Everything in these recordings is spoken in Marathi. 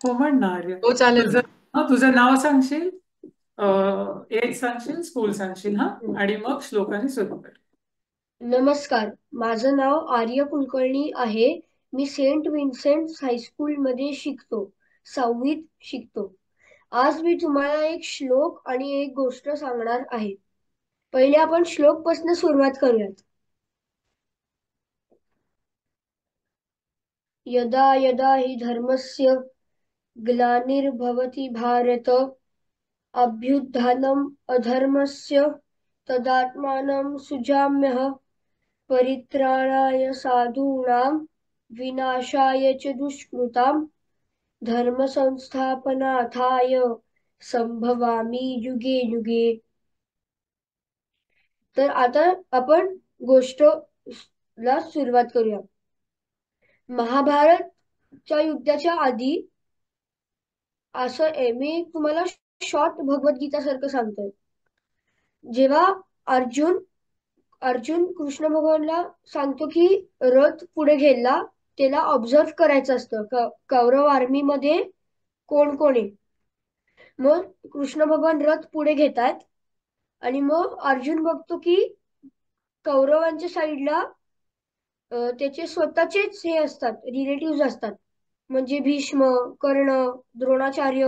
हो म्हण ना आर्य. हो चालेल तुझं ना. तुझं नाव सांगशील, एज सांगशील, स्कूल सांगशील हा, हं. आणि मग श्लोकाने सुरू कर. नमस्कार, माझं नाव आर्य कुलकर्णी आहे. मी सेंट विन्सेंट हायस्कूलमध्ये शिकतो, 6वीत शिकतो. आज मी तुम्हाला एक श्लोक आणि एक गोष्ट सांगणार आहे. पहिले आपण श्लोकपासून सुरुवात करूयात. यदा यदा हि धर्मस्य ग्लानिर्भवति भारत अभ्युत्थानम् अधर्मस्य तदात्मानं सृजाम्यहम् परित्राणाय साधूनां विनाशाय च दुष्कृतां धर्मसंस्थापनार्थाय संभवामि युगे युगे. तर आता आपण गोष्टला सुरुवात करूया. महाभारतच्या युद्धाच्या आधी मी तुम्हाला शॉर्ट भगवद्गीता सारखं सांगतोय. जेव्हा अर्जुन अर्जुन कृष्ण भगवानला सांगतो की रथ पुढे गेला, त्याला ऑब्झर्व करायचं असतं कौरव आर्मी मध्ये कोण कोण आहे. मग कृष्ण भगवान रथ पुढे घेतात आणि मग अर्जुन बघतो की कौरवांच्या साईडला त्याचे स्वतःचेच हे असतात, रिलेटिव्ह असतात. म्हणजे भीष्म, कर्ण, द्रोणाचार्य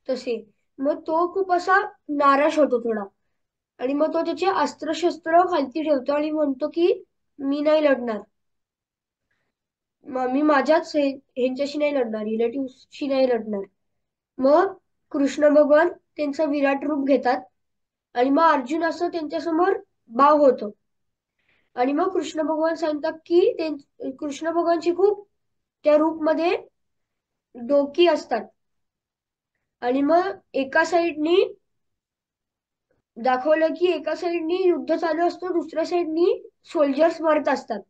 तसे. मग तो खूप असा नाराज होतो थोडा, आणि मग तो त्याचे अस्त्रशस्त्र खालती ठेवतो आणि म्हणतो की मी नाही लढणार. मी माझ्याच ह्यांच्याशी नाही लढणार, रिलेटिव्हशी नाही लढणार. मग कृष्ण भगवान त्यांचं विराट रूप घेतात आणि मग अर्जुन असं त्यांच्यासमोर बाव होतो. आणि मग कृष्ण भगवान सांगतात की कृष्ण भगवानची खूप त्या रूपमध्ये डोकी असतात. आणि मग एका साईडनी दाखवलं की एका साईडनी युद्ध चालू असतं, दुसऱ्या साईडनी सोल्जर्स मरत असतात.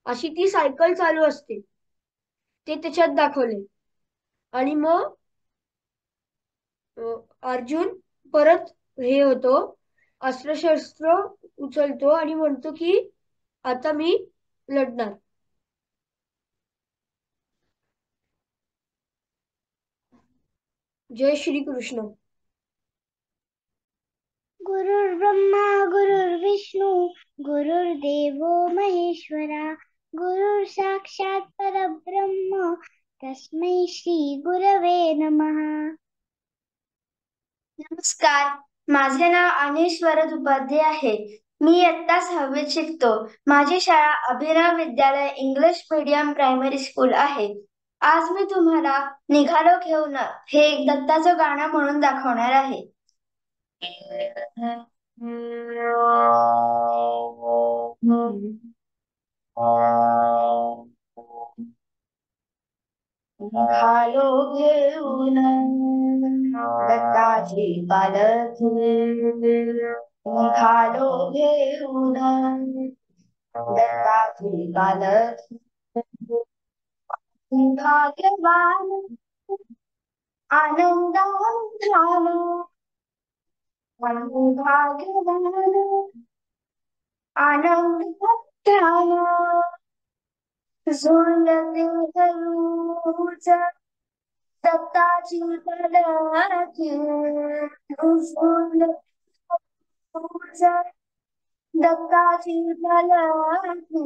अशी ती सायकल चालू असते, ते त्याच्यात दाखवले. आणि मग अर्जुन परत हे होतो, अस्त्रशस्त्र उचलतो आणि म्हणतो की आता मी लढणार. जय श्री कृष्ण. गुरुर्ब्रह्मा गुरुर्विष्णू गुरुर्देवो महेश्वरा गुरुर साक्षात परब्रह्म तस्मै श्री गुरवे नमः. नमस्कार, माझे नाव अनिश वरद उपाध्याय आहे. मी इयत्ता 6वीत शिकतो. माझी शाळा अभिनव विद्यालय इंग्लिश मीडियम प्रायमरी स्कूल आहे. आज मी तुम्हाला निघालो घेऊन हे एक दत्ताचं गाणं म्हणून दाखवणार आहे. निघालो घेऊन दत्ताची पालखी, निघालो घेऊन दत्ताची पालखी. भाग्यवान आनंदात झालो, भाग्यवान आनंदात झालो. झुंजते जरूच दत्ताची पालखी, झुंजते जरूच दत्ताची पालखी.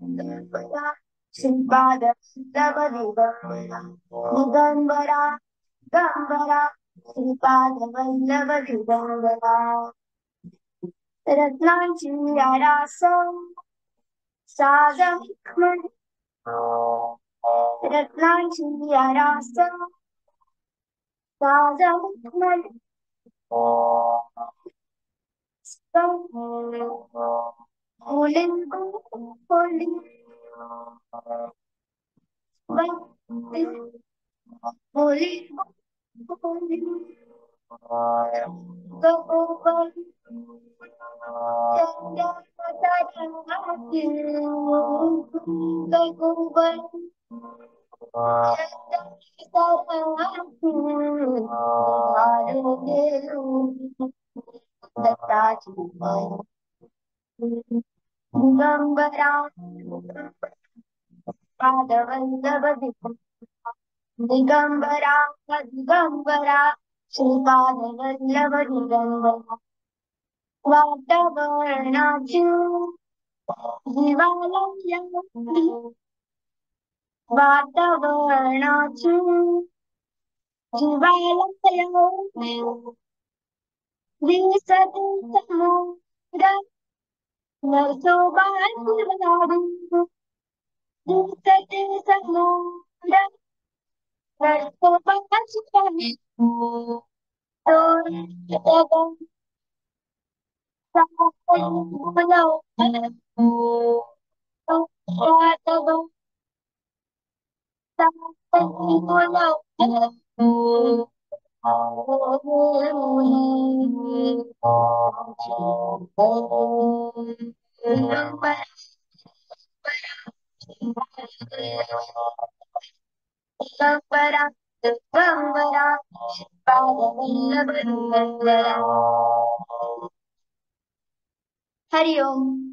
दिगंबरा श्रीपाद वल्लभ दिगंबरा, दिगंबरा दिगंबरा श्रीपाद वल्लभ दिगंबरा. रत्नांची आरास साज मखमल, रत्नांची आरास साज मखमल. मुलींको होली होली होली गगोबल गगोबल दिगंबरा पादवल्लभ दिगंबरा दिगंबरा श्रीपादवल्लभ दिगंबरा वातावरणाची जीवालय वातावरणाची जीवालय दिसते समुद्र नरसोबाची दिसते समुद्र नरसोबाची दिगंबरा दिगंबरा पादवल्लभ दिगंबरा. हरिओम.